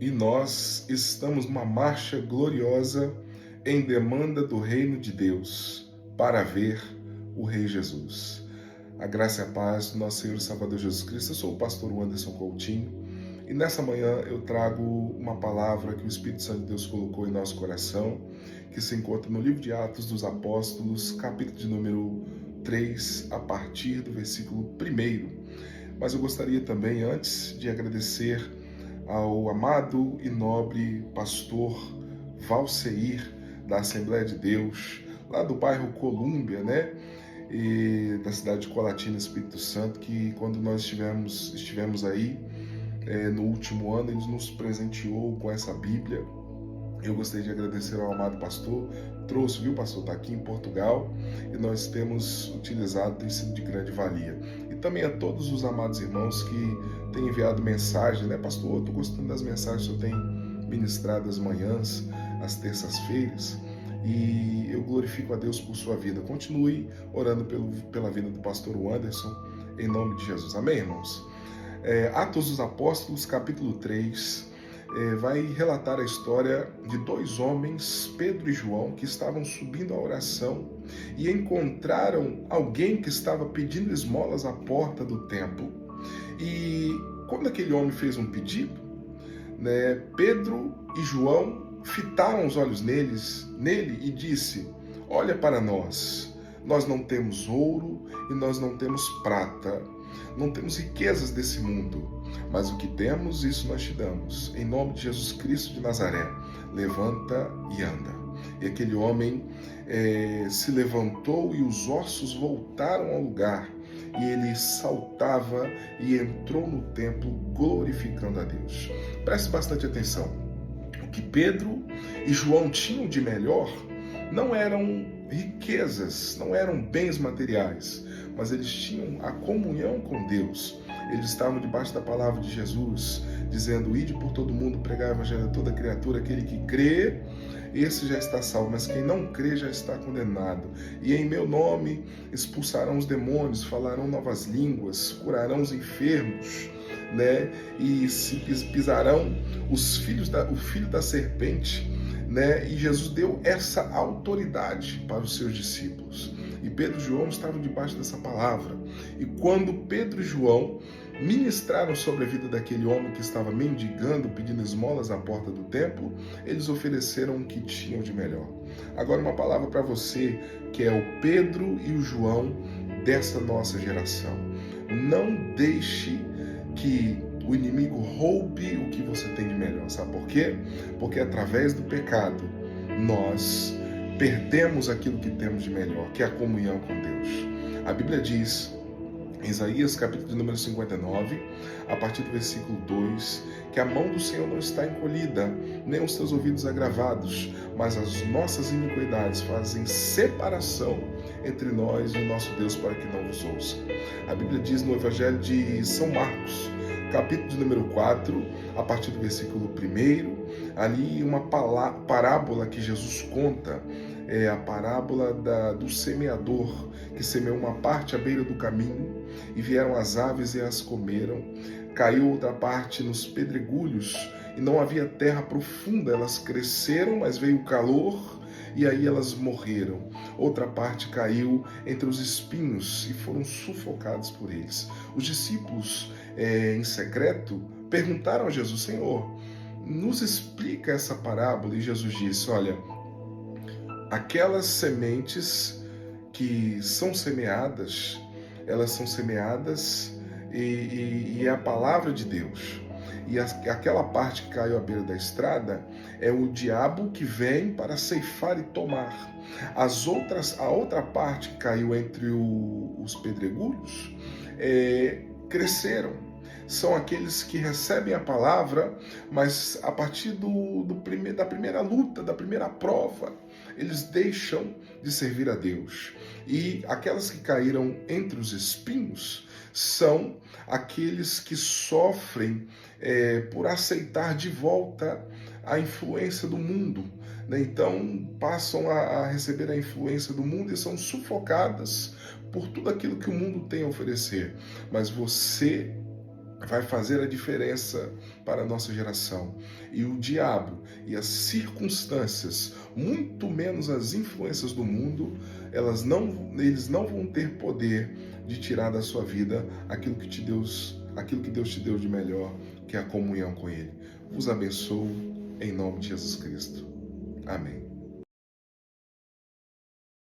E nós estamos numa marcha gloriosa em demanda do reino de Deus para ver o Rei Jesus. A graça e a paz do nosso Senhor e Salvador Jesus Cristo. Eu sou o pastor Anderson Coutinho e nessa manhã eu trago uma palavra que o Espírito Santo de Deus colocou em nosso coração, que se encontra no livro de Atos dos Apóstolos, capítulo de número 3, a partir do versículo 1. Mas eu gostaria também, antes de agradecer ao amado e nobre pastor Valceir, da Assembleia de Deus, lá do bairro Colúmbia, né? E da cidade de Colatina, Espírito Santo, que quando nós estivemos aí no último ano, ele nos presenteou com essa Bíblia. Eu gostaria de agradecer ao amado pastor, trouxe, viu, pastor, está aqui em Portugal, e nós temos utilizado, tem sido de grande valia. E também a todos os amados irmãos que têm enviado mensagem, né, pastor, estou gostando das mensagens que eu tenho ministrado às manhãs, às terças-feiras, e eu glorifico a Deus por sua vida. Continue orando pela vida do pastor Anderson, em nome de Jesus. Amém, irmãos? Atos dos Apóstolos, capítulo 3, vai relatar a história de dois homens, Pedro e João, que estavam subindo a oração e encontraram alguém que estava pedindo esmolas à porta do templo. E quando aquele homem fez um pedido, né, Pedro e João fitaram os olhos nele e disse: olha para nós, nós não temos ouro e nós não temos prata, não temos riquezas desse mundo, mas o que temos, isso nós te damos. Em nome de Jesus Cristo de Nazaré, levanta e anda. E aquele homem se levantou e os ossos voltaram ao lugar. E ele saltava e entrou no templo glorificando a Deus. Preste bastante atenção. O que Pedro e João tinham de melhor não eram riquezas, não eram bens materiais, mas eles tinham a comunhão com Deus. Eles estavam debaixo da palavra de Jesus, dizendo: ide por todo mundo, pregar o evangelho a toda criatura, aquele que crê, esse já está salvo, mas quem não crê já está condenado. E em meu nome expulsarão os demônios, falarão novas línguas, curarão os enfermos, né? E se pisarão o filho da serpente, né? E Jesus deu essa autoridade para os seus discípulos. E Pedro e João estavam debaixo dessa palavra. E quando Pedro e João ministraram sobre a vida daquele homem que estava mendigando, pedindo esmolas à porta do templo, eles ofereceram o que tinham de melhor. Agora uma palavra para você, que é o Pedro e o João dessa nossa geração. Não deixe que o inimigo roube o que você tem de melhor. Sabe por quê? Porque através do pecado nós perdemos aquilo que temos de melhor, que é a comunhão com Deus. A Bíblia diz, em Isaías, capítulo de número 59, a partir do versículo 2, que a mão do Senhor não está encolhida, nem os seus ouvidos agravados, mas as nossas iniquidades fazem separação entre nós e o nosso Deus para que não vos ouça. A Bíblia diz no Evangelho de São Marcos, capítulo de número 4, a partir do versículo 1, ali uma parábola que Jesus conta, é a parábola do semeador, que semeou uma parte à beira do caminho, e vieram as aves e as comeram. Caiu outra parte nos pedregulhos, e não havia terra profunda, elas cresceram, mas veio o calor, e aí elas morreram. Outra parte caiu entre os espinhos e foram sufocados por eles. Os discípulos, em secreto, perguntaram a Jesus: Senhor, nos explica essa parábola. E Jesus disse: olha, aquelas sementes que são semeadas, elas são semeadas e é a palavra de Deus. E aquela parte que caiu à beira da estrada é o diabo que vem para ceifar e tomar. A outra parte que caiu entre os pedregulhos cresceram. São aqueles que recebem a palavra, mas a partir da primeira luta, da primeira prova, eles deixam de servir a Deus. E aquelas que caíram entre os espinhos são aqueles que sofrem por aceitar de volta a influência do mundo, né? Então passam a receber a influência do mundo e são sufocadas por tudo aquilo que o mundo tem a oferecer. Mas você vai fazer a diferença para a nossa geração. E o diabo e as circunstâncias, muito menos as influências do mundo, eles não vão ter poder de tirar da sua vida aquilo que Deus te deu de melhor, que é a comunhão com Ele. Vos abençoo em nome de Jesus Cristo. Amém.